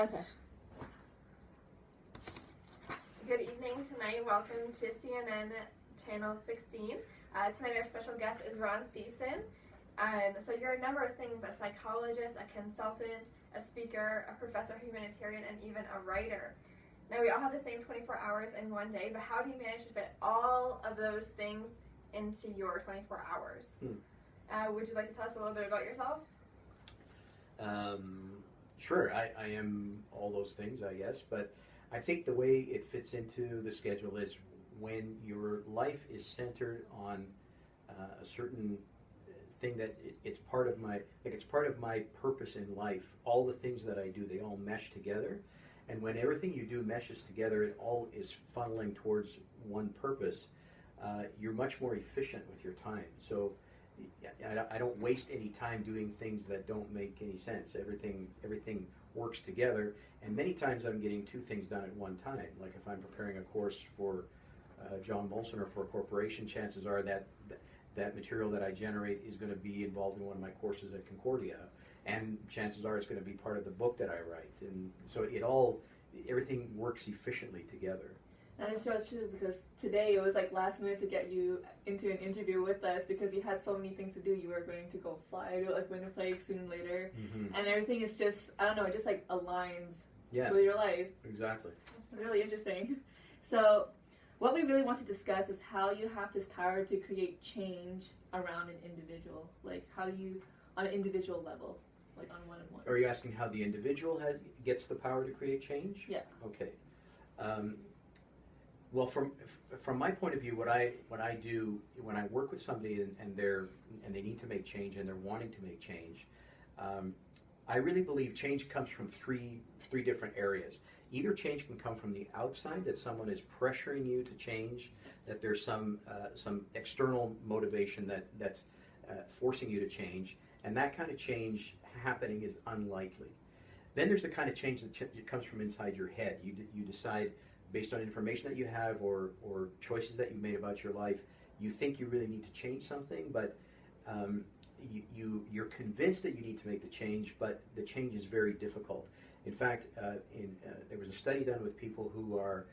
Okay. Good evening tonight. Welcome to CNN Channel 16. Tonight our special guest is Ron Thiessen. So you're a number of things: a psychologist, a consultant, a speaker, a professor, humanitarian, and even a writer. Now we all have the same 24 hours in one day, but how do you manage to fit all of those things into your 24 hours? Would you like to tell us a little bit about yourself? Sure, I am all those things, I guess, but I think the way it fits into the schedule is when your life is centered on a certain thing that it's part of my purpose in life. All the things that I do, they all mesh together, and when everything you do meshes together, it all is funneling towards one purpose. You're much more efficient with your time. So I don't waste any time doing things that don't make any sense. Everything works together, and many times I'm getting two things done at one time. Like if I'm preparing a course for John Molson or for a corporation, chances are that material that I generate is going to be involved in one of my courses at Concordia, and chances are it's going to be part of the book that I write. And so everything works efficiently together. That is so true, because today it was like last minute to get you into an interview with us because you had so many things to do. You were going to go fly to like Winnipeg sooner or later, and everything is just, I don't know, it just like aligns with your life. Exactly. It's really interesting. So what we really want to discuss is how you have this power to create change around an individual. Like how do you, on an individual level, like on one-on-one. Are you asking how the individual gets the power to create change? Yeah. Okay. Well, from my point of view, what I do when I work with somebody and they need to make change and they're wanting to make change, I really believe change comes from three different areas. Either change can come from the outside, that someone is pressuring you to change, that there's some external motivation that's forcing you to change, and that kind of change happening is unlikely. Then there's the kind of change that comes from inside your head. You decide, based on information that you have or choices that you've made about your life, you think you really need to change something, but you're convinced that you need to make the change, but the change is very difficult. In fact, there was a study done with people who are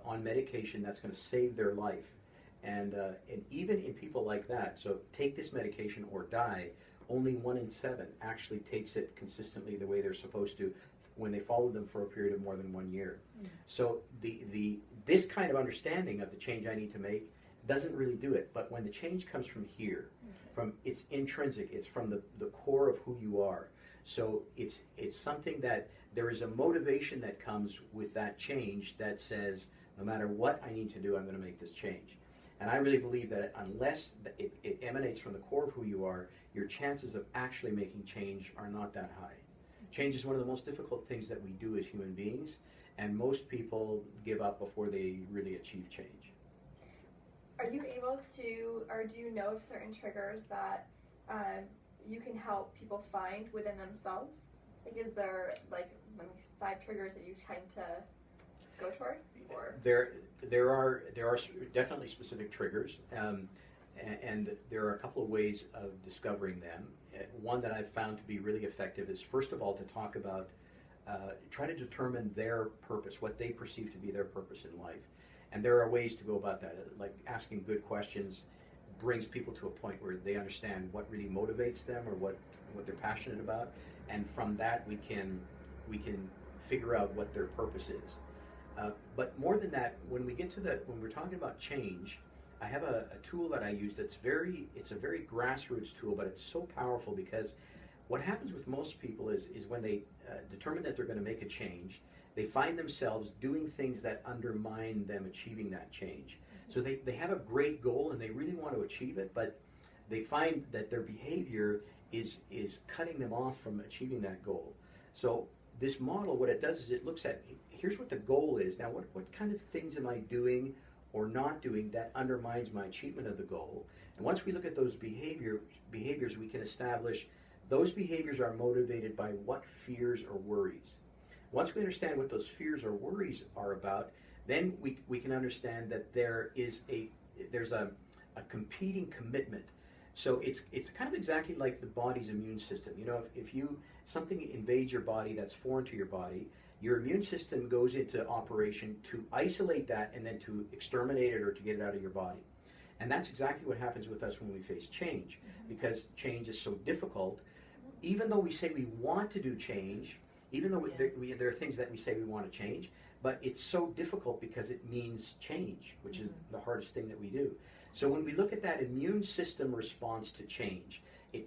on medication that's going to save their life, and even in people like that, so take this medication or die, only 1 in 7 actually takes it consistently the way they're supposed to when they follow them for a period of more than 1 year. So this kind of understanding of the change I need to make doesn't really do it. But when the change comes from here, it's intrinsic, it's from the core of who you are. So it's something that there is a motivation that comes with that change that says, no matter what I need to do, I'm going to make this change. And I really believe that unless it emanates from the core of who you are, your chances of actually making change are not that high. Change is one of the most difficult things that we do as human beings, and most people give up before they really achieve change. Are you able to, or do you know of certain triggers that you can help people find within themselves? Like, is there like 5 triggers that you tend to go toward? Or? There are definitely specific triggers, and there are a couple of ways of discovering them. One that I've found to be really effective is, first of all, to talk about, try to determine their purpose, what they perceive to be their purpose in life. And there are ways to go about that, like asking good questions brings people to a point where they understand what really motivates them or what they're passionate about, and from that we can figure out what their purpose is. But more than that, when we're talking about change, I have a tool that I use it's a very grassroots tool, but it's so powerful because what happens with most people is when they determine that they're going to make a change, they find themselves doing things that undermine them achieving that change. So they have a great goal and they really want to achieve it, but they find that their behavior is cutting them off from achieving that goal. So this model, what it does is it looks at, here's what the goal is. Now, what kind of things am I doing or not doing that undermines my achievement of the goal? And once we look at those behaviors, we can establish those behaviors are motivated by what fears or worries. Once we understand what those fears or worries are about, then we can understand that there's a competing commitment So it's kind of exactly like the body's immune system. You know, if something invades your body that's foreign to your body, your immune system goes into operation to isolate that and then to exterminate it or to get it out of your body. And that's exactly what happens with us when we face change, because change is so difficult. Even though we say we want to do change, even though there are things that we say we want to change, but it's so difficult because it means change, which is the hardest thing that we do. So when we look at that immune system response to change,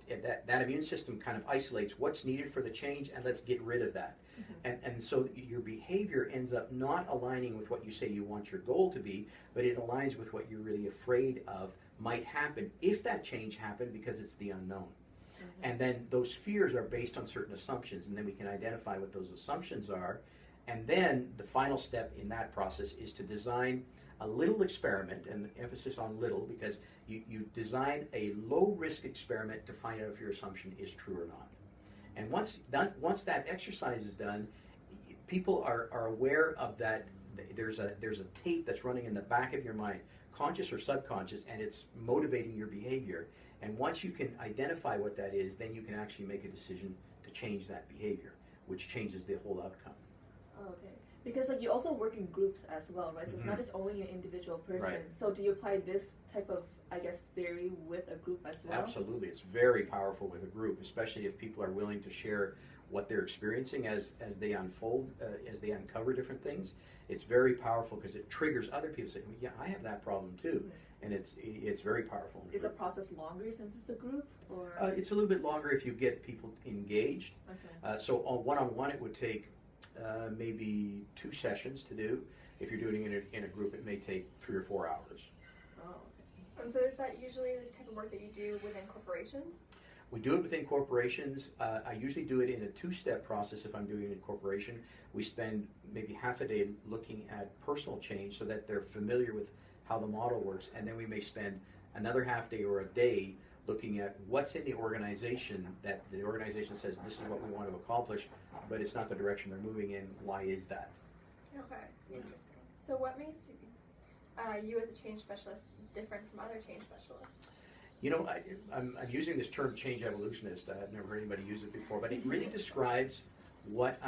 that immune system kind of isolates what's needed for the change and let's get rid of that. And so your behavior ends up not aligning with what you say you want your goal to be, but it aligns with what you're really afraid of might happen if that change happened, because it's the unknown. And then those fears are based on certain assumptions, and then we can identify what those assumptions are. And then the final step in that process is to design a little experiment, and the emphasis on little, because you design a low-risk experiment to find out if your assumption is true or not. And once that exercise is done, people are aware of that. There's a tape that's running in the back of your mind, conscious or subconscious, and it's motivating your behavior. And once you can identify what that is, then you can actually make a decision to change that behavior, which changes the whole outcome. Oh, okay. Because like you also work in groups as well, right? So it's not just only an individual person. Right. So do you apply this type of, I guess, theory with a group as well? Absolutely. It's very powerful with a group, especially if people are willing to share what they're experiencing as they unfold, as they uncover different things. It's very powerful because it triggers other people to say, yeah, I have that problem too. And it's very powerful. Is the process longer since it's a group, or? It's a little bit longer if you get people engaged. Okay. So on one-on-one, it would take maybe 2 sessions to do. If you're doing it in a group, it may take 3 or 4 hours. Oh, okay. And so is that usually the type of work that you do within corporations? We do it within corporations. I usually do it in a 2-step process if I'm doing it in corporation. We spend maybe half a day looking at personal change so that they're familiar with how the model works, and then we may spend another half day or a day looking at what's in the organization that the organization says this is what we want to accomplish, but it's not the direction they're moving in. Why is that? Okay, interesting. So what makes you as a change specialist different from other change specialists? You know, I'm using this term change evolutionist. I've never heard anybody use it before, but it really describes what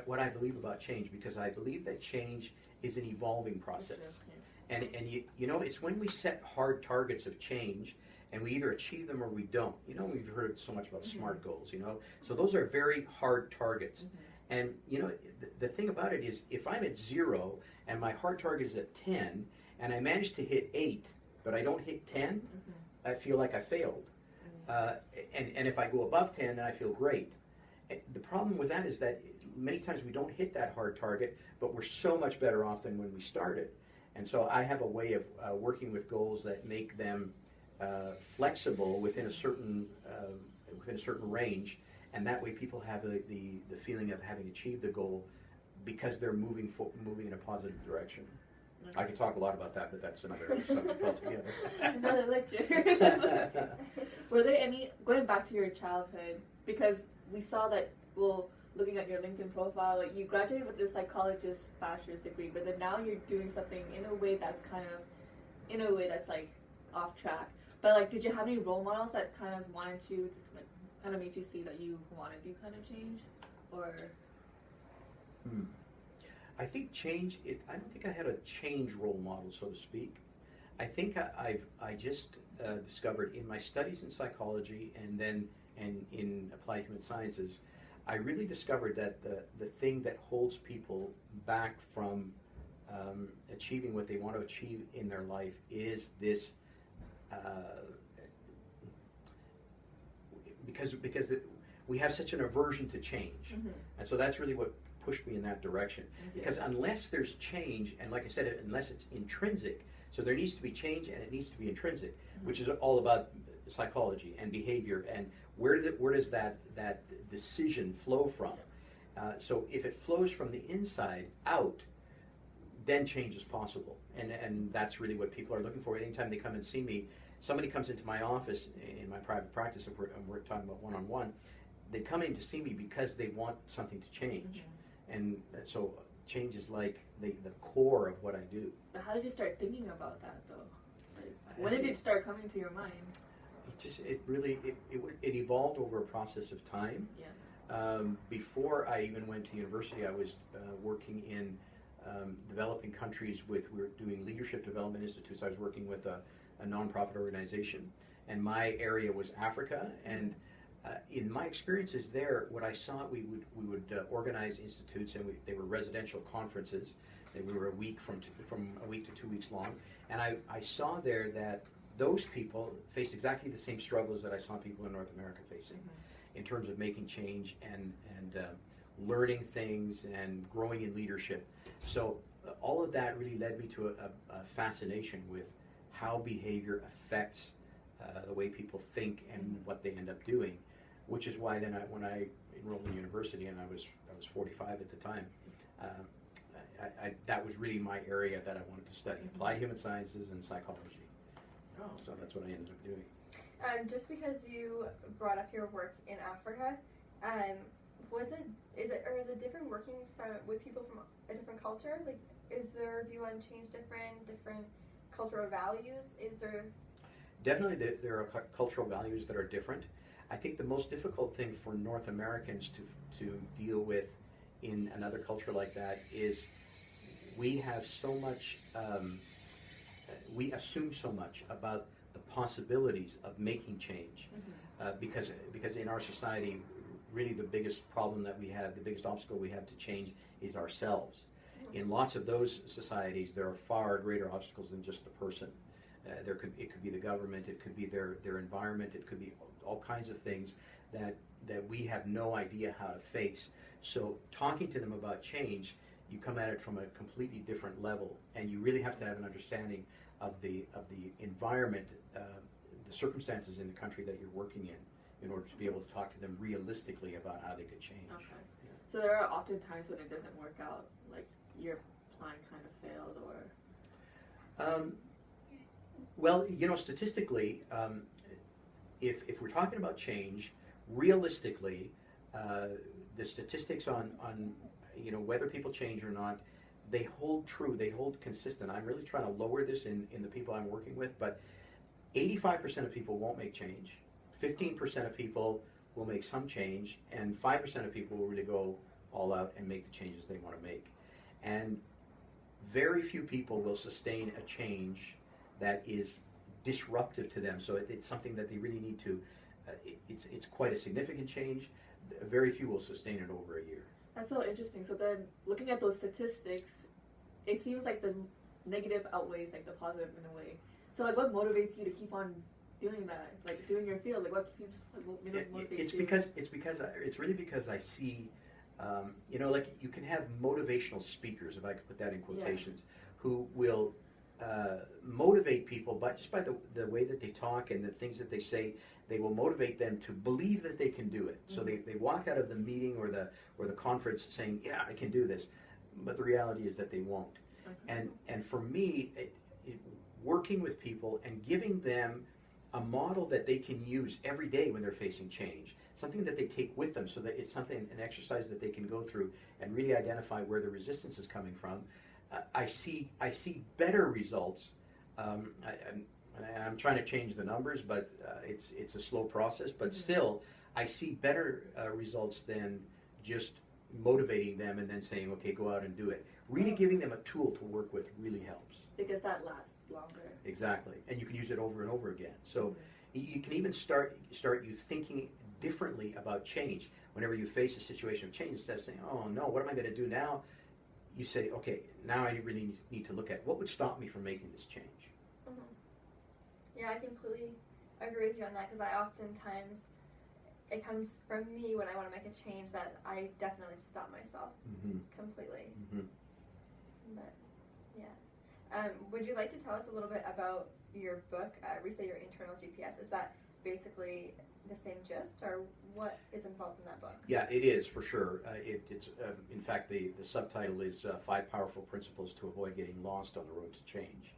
what I believe about change, because I believe that change is an evolving process. And you know, it's when we set hard targets of change and we either achieve them or we don't. You know, we've heard so much about SMART goals, you know. So those are very hard targets. And, you know, the thing about it is if I'm at 0 and my hard target is at 10 and I manage to hit 8, but I don't hit 10, I feel like I failed. And if I go above 10, then I feel great. The problem with that is that many times we don't hit that hard target, but we're so much better off than when we started. And so I have a way of working with goals that make them flexible within a certain range, and that way people have the feeling of having achieved the goal because they're moving in a positive direction. Okay. I could talk a lot about that, but that's another subject altogether. Another lecture. Were there any, going back to your childhood, because we saw that, well, looking at your LinkedIn profile, like you graduated with a psychologist bachelor's degree, but then now you're doing something in a way that's like off track. But like, did you have any role models that kind of wanted you, like, kind of made you see that you want to do kind of change, or? I think change. I don't think I had a change role model, so to speak. I think I just discovered in my studies in psychology and in applied human sciences, I really discovered that the thing that holds people back from achieving what they want to achieve in their life is this, because we have such an aversion to change, and so that's really what pushed me in that direction. Because unless there's change, and like I said, unless it's intrinsic, so there needs to be change and it needs to be intrinsic, which is all about psychology and behavior and where does that decision flow from. So if it flows from the inside out, then change is possible, and that's really what people are looking for. Anytime they come and see me, somebody comes into my office in my private practice, if we're talking about one-on-one, they come in to see me because they want something to change. And so change is like the core of what I do. But how did you start thinking about that, though? Like, when did it start coming to your mind? it evolved over a process of time. Yeah. Before I even went to university, I was working in developing countries we were doing leadership development institutes. I was working with a nonprofit organization, and my area was Africa. And in my experiences there, what I saw, we would organize institutes, and they were residential conferences. And we were a week from a week to 2 weeks long. And I saw there that those people faced exactly the same struggles that I saw people in North America facing, in terms of making change and learning things and growing in leadership. So all of that really led me to a fascination with how behavior affects the way people think and what they end up doing, which is why then when I enrolled in university, and I was 45 at the time, that was really my area that I wanted to study, applied human sciences and psychology. So that's what I ended up doing. Just because you brought up your work in Africa, is it different working with people from a different culture? Like, is their view on change different cultural values? Is there? Definitely, there are cultural values that are different. I think the most difficult thing for North Americans to deal with in another culture like that is we have so much. We assume so much about the possibilities of making change, because in our society, really the biggest problem that we have, the biggest obstacle we have to change is ourselves. In lots of those societies, there are far greater obstacles than just the person. It could be the government, it could be their environment, it could be all kinds of things that we have no idea how to face. So talking to them about change, you come at it from a completely different level, and you really have to have an understanding of the environment, the circumstances in the country that you're working in order to be able to talk to them realistically about how they could change. Okay. Yeah. So there are often times when it doesn't work out, like your plan kind of failed, or? Well, statistically, if we're talking about change, realistically, the statistics on whether people change or not, they hold true, they hold consistent. I'm really trying to lower this in the people I'm working with, but 85% of people won't make change, 15% of people will make some change, and 5% of people will really go all out and make the changes they want to make. And very few people will sustain a change that is disruptive to them. So it's something that they really need to, it's quite a significant change. Very few will sustain it over a year. That's so interesting. So then, looking at those statistics, it seems like the negative outweighs like the positive in a way. So like, what motivates you to keep on doing that? Like doing your field, like what keeps motivates you? It's really because I see, like you can have motivational speakers, if I could put that in quotations, who will motivate people, but just by the way that they talk and the things that they say, they will motivate them to believe that they can do it. So they walk out of the meeting or the conference saying, yeah, I can do this, but the reality is that they won't. And for me, working with people and giving them a model that they can use every day when they're facing change, something that they take with them, so that it's an exercise that they can go through and really identify where the resistance is coming from. I see better results. I'm trying to change the numbers, but it's a slow process. But still, I see better results than just motivating them and then saying, okay, go out and do it. Really giving them a tool to work with really helps. Because that lasts longer. Exactly, and you can use it over and over again. So you can even start you thinking differently about change. Whenever you face a situation of change, instead of saying, oh no, what am I going to do now? You say, okay, now I really need to look at what would stop me from making this change. Yeah, I completely agree with you on that, because I oftentimes, it comes from me when I want to make a change that I definitely stop myself completely. But yeah, would you like to tell us a little bit about your book, Reset Your Internal GPS? Is that basically the same gist, or what is involved in that book? Yeah, it is, for sure. It's in fact, the subtitle is 5 Powerful Principles to Avoid Getting Lost on the Road to Change.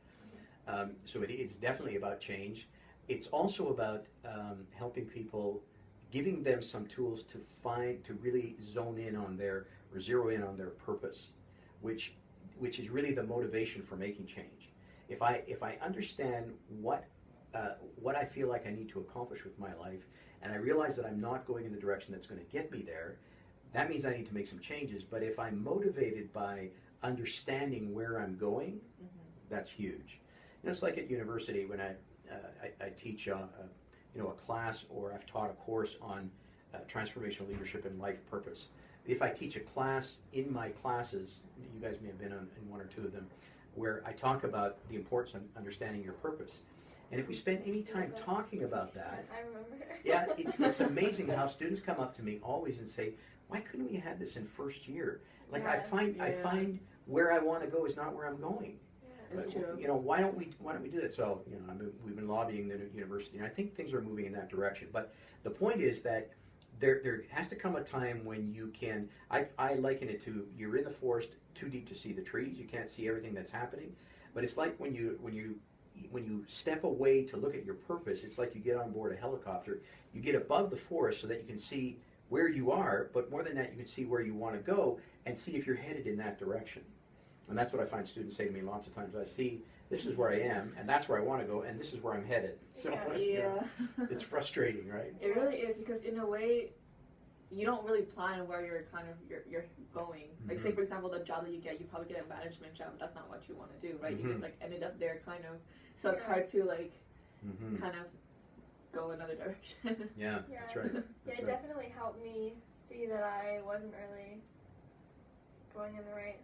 So it is definitely about change. It's also about helping people, giving them some tools to really zone in on or zero in on their purpose, which is really the motivation for making change. If I understand what what I feel like I need to accomplish with my life, and I realize that I'm not going in the direction that's going to get me there, that means I need to make some changes. But if I'm motivated by understanding where I'm going, that's huge. You know, it's like at university when I teach a class, or I've taught a course on transformational leadership and life purpose. If I teach a class in my classes, you guys may have been in one or two of them, where I talk about the importance of understanding your purpose. And if we spend any time talking about that, I remember. yeah, it's amazing how students come up to me always and say, why couldn't we have this in first year? Like, I find where I want to go is not where I'm going. It's true. You know, why don't we do that? So, you know, we've been lobbying the university, and I think things are moving in that direction. But the point is that there has to come a time when you can. I liken it to, you're in the forest too deep to see the trees. You can't see everything that's happening. But it's like when you step away to look at your purpose. It's like you get on board a helicopter. You get above the forest so that you can see where you are. But more than that, you can see where you want to go and see if you're headed in that direction. And that's what I find students say to me lots of times. I see, this is where I am, and that's where I want to go, and this is where I'm headed. So you know, it's frustrating, right? It really is, because in a way, you don't really plan where you're you're going. Like, say for example, the job that you probably get a management job, but that's not what you want to do, right? You just like ended up there kind of, so it's hard to like kind of go another direction. Yeah, that's right. Yeah, it definitely helped me see that I wasn't really going in the right.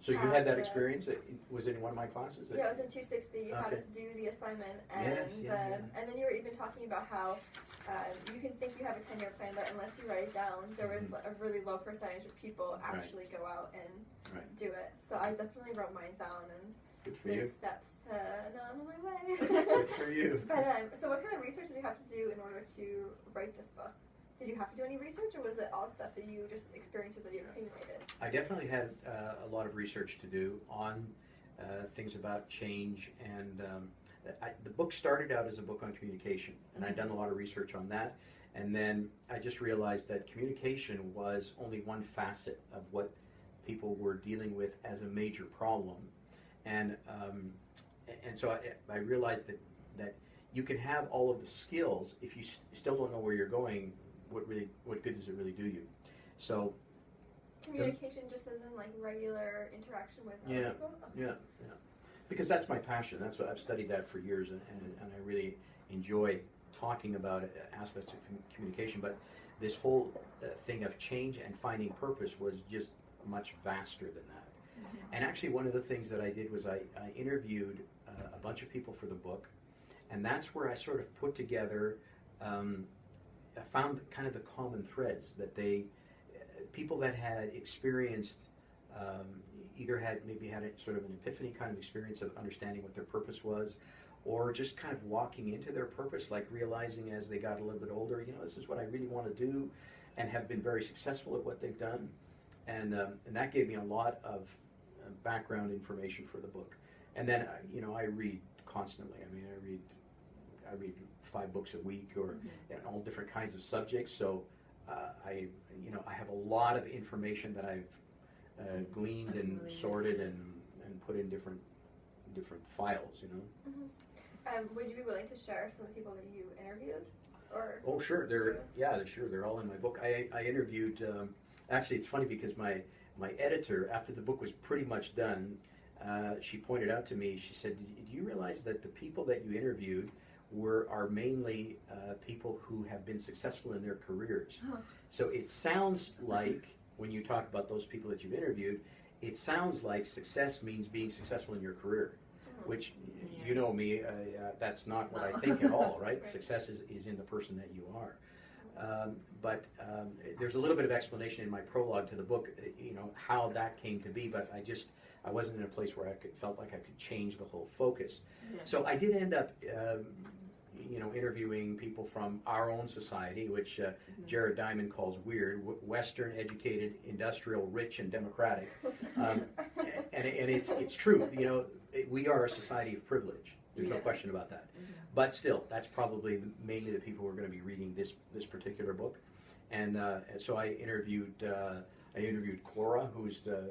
So you had that experience? Was it in one of my classes? Yeah, it was in 260. You had us do the assignment, and and then you were even talking about how you can think you have a 10-year plan, but unless you write it down, there was a really low percentage of people actually go out and do it. So I definitely wrote mine down and did steps to now I'm on my way. Good for you. But so what kind of research did you have to do in order to write this book? Did you have to do any research, or was it all stuff that you just experiences that you accumulated? I definitely had a lot of research to do on things about change, and the book started out as a book on communication, and I'd done a lot of research on that, and then I just realized that communication was only one facet of what people were dealing with as a major problem, and so I realized that you can have all of the skills if you still don't know where you're going. What good does it really do you? So communication just as in like regular interaction with other people? Yeah. Because that's my passion. That's what I've studied that for years, and I really enjoy talking about aspects of communication. But this whole thing of change and finding purpose was just much vaster than that. And actually, one of the things that I did was I interviewed a bunch of people for the book, and that's where I sort of put together. I found kind of the common threads that people that had experienced, either had a sort of an epiphany kind of experience of understanding what their purpose was, or just kind of walking into their purpose, like realizing as they got a little bit older, you know, this is what I really want to do, and have been very successful at what they've done, and that gave me a lot of background information for the book. And then I read constantly. I mean, I read 5 books a week, or all different kinds of subjects. So I have a lot of information that I've gleaned and sorted and put in different files. You know. Would you be willing to share some of the people that you interviewed? Or oh, sure. They're all in my book. I interviewed. Actually, it's funny because my editor, after the book was pretty much done, she pointed out to me. She said, "Do you realize that the people that you interviewed are mainly people who have been successful in their careers?" So it sounds like, when you talk about those people that you've interviewed, it sounds like success means being successful in your career, which, you know me, that's not what I think at all, right? Success is in the person that you are. But there's a little bit of explanation in my prologue to the book, how that came to be, but I wasn't in a place where felt like I could change the whole focus. So I did end up interviewing people from our own society, which Jared Diamond calls weird, Western, educated, industrial, rich, and democratic. And it's true. We are a society of privilege. There's no question about that. But still, that's probably mainly the people who are going to be reading this particular book. And so I interviewed Cora, who's the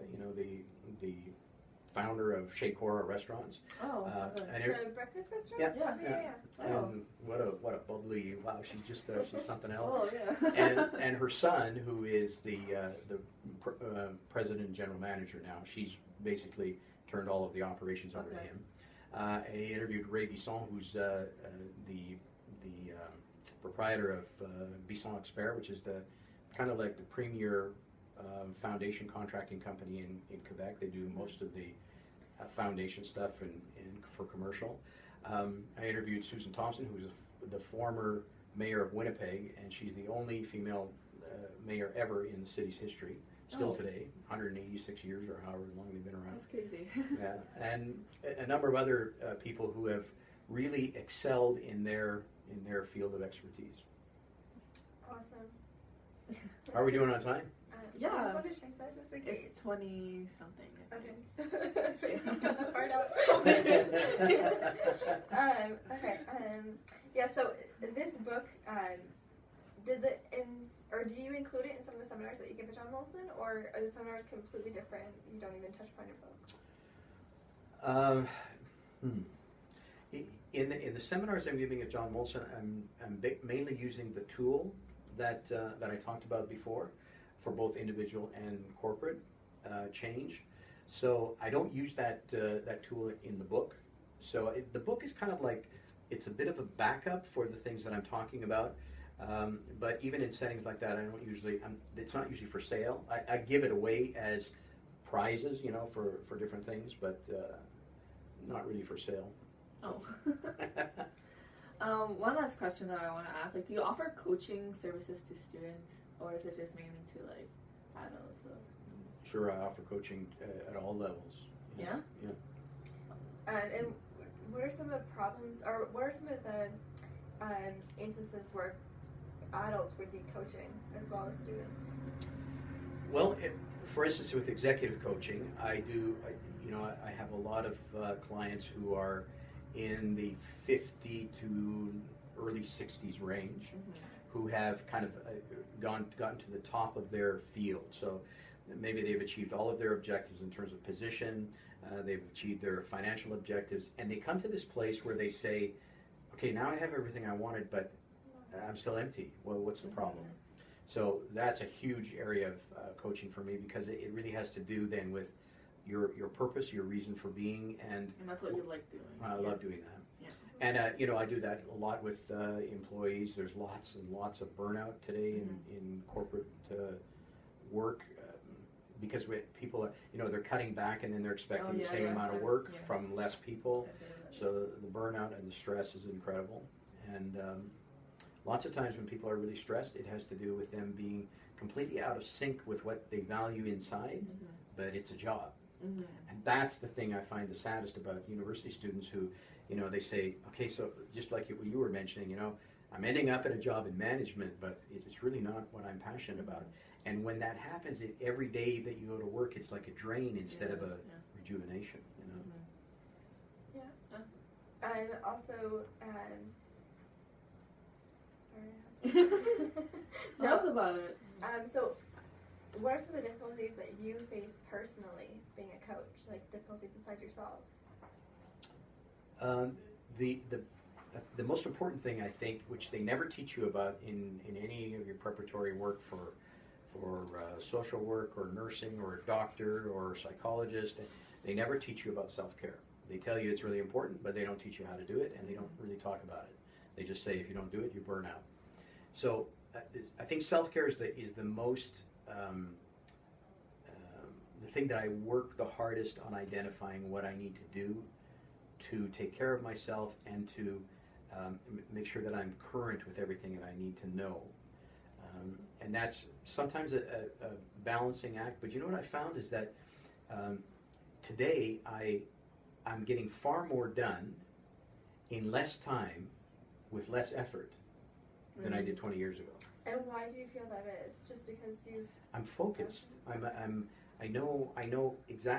founder of Chez Cora Restaurants. Oh, okay. And The breakfast restaurant? Yeah. Yeah. Oh. And what a bubbly, wow, she's just she's something else. Oh, yeah. And her son, who is the president and general manager now, she's basically turned all of the operations over to Okay. him. I interviewed Ray Bisson, who's the proprietor of Bisson Expert, which is the kind of like the premier foundation contracting company in Quebec. They do most of the foundation stuff and for commercial. I interviewed Susan Thompson, who's the former mayor of Winnipeg, and she's the only female mayor ever in the city's history, still today, 186 years or however long they've been around. That's crazy. Yeah, and a number of other people who have really excelled in their field of expertise. Awesome. Are we doing on time? Yeah. I just wanted to check that just in case. It's 20 something. Okay. Got that part out. Okay. Yeah. So this book, does it or do you include it in some of the seminars that you give at John Molson, or are the seminars completely different? You don't even touch upon your book. In the seminars I'm giving at John Molson, I'm mainly using the tool that I talked about before for both individual and corporate change. So I don't use that tool in the book. So the book is kind of like, it's a bit of a backup for the things that I'm talking about. But even in settings like that, I don't usually, it's not usually for sale. I give it away as prizes, for different things, but not really for sale. Oh. One last question that I want to ask, do you offer coaching services to students, or is it just mainly to adults? Sure, I offer coaching at all levels. Yeah? Yeah. And what are some of the problems, or what are some of the instances where adults would need coaching as well as students? Well, for instance, with executive coaching, I have a lot of clients who are in the 50 to early 60s range, who have kind of gotten to the top of their field. So maybe they've achieved all of their objectives in terms of position, they've achieved their financial objectives, and they come to this place where they say, okay, now I have everything I wanted, but I'm still empty. Well, what's the problem? So that's a huge area of coaching for me, because it really has to do then with your purpose, your reason for being, and that's what you like doing. I love doing that. Yeah. And I do that a lot with employees. There's lots and lots of burnout today in corporate work, because people, they're cutting back and then they're expecting the same amount of work from less people. So the burnout and the stress is incredible. And lots of times when people are really stressed, it has to do with them being completely out of sync with what they value inside, but it's a job. And that's the thing I find the saddest about university students who, they say, okay, so just like what you were mentioning, I'm ending up in a job in management, but it's really not what I'm passionate about. And when that happens, every day that you go to work, it's like a drain instead of a rejuvenation, Yeah. And also, Tell us about it. So what are some of the difficulties that you face personally being a coach, like difficulties inside yourself? The most important thing, I think, which they never teach you about in any of your preparatory work for social work or nursing or a doctor or a psychologist, they never teach you about self-care. They tell you it's really important, but they don't teach you how to do it, and they don't really talk about it. They just say if you don't do it, you burn out. So I think self-care is the most the thing that I work the hardest on identifying what I need to do to take care of myself and to make sure that I'm current with everything that I need to know. And that's sometimes a balancing act, but what I found is that today I'm getting far more done in less time with less effort than I did 20 years ago. And why do you feel that is? Just because I'm focused. I know exactly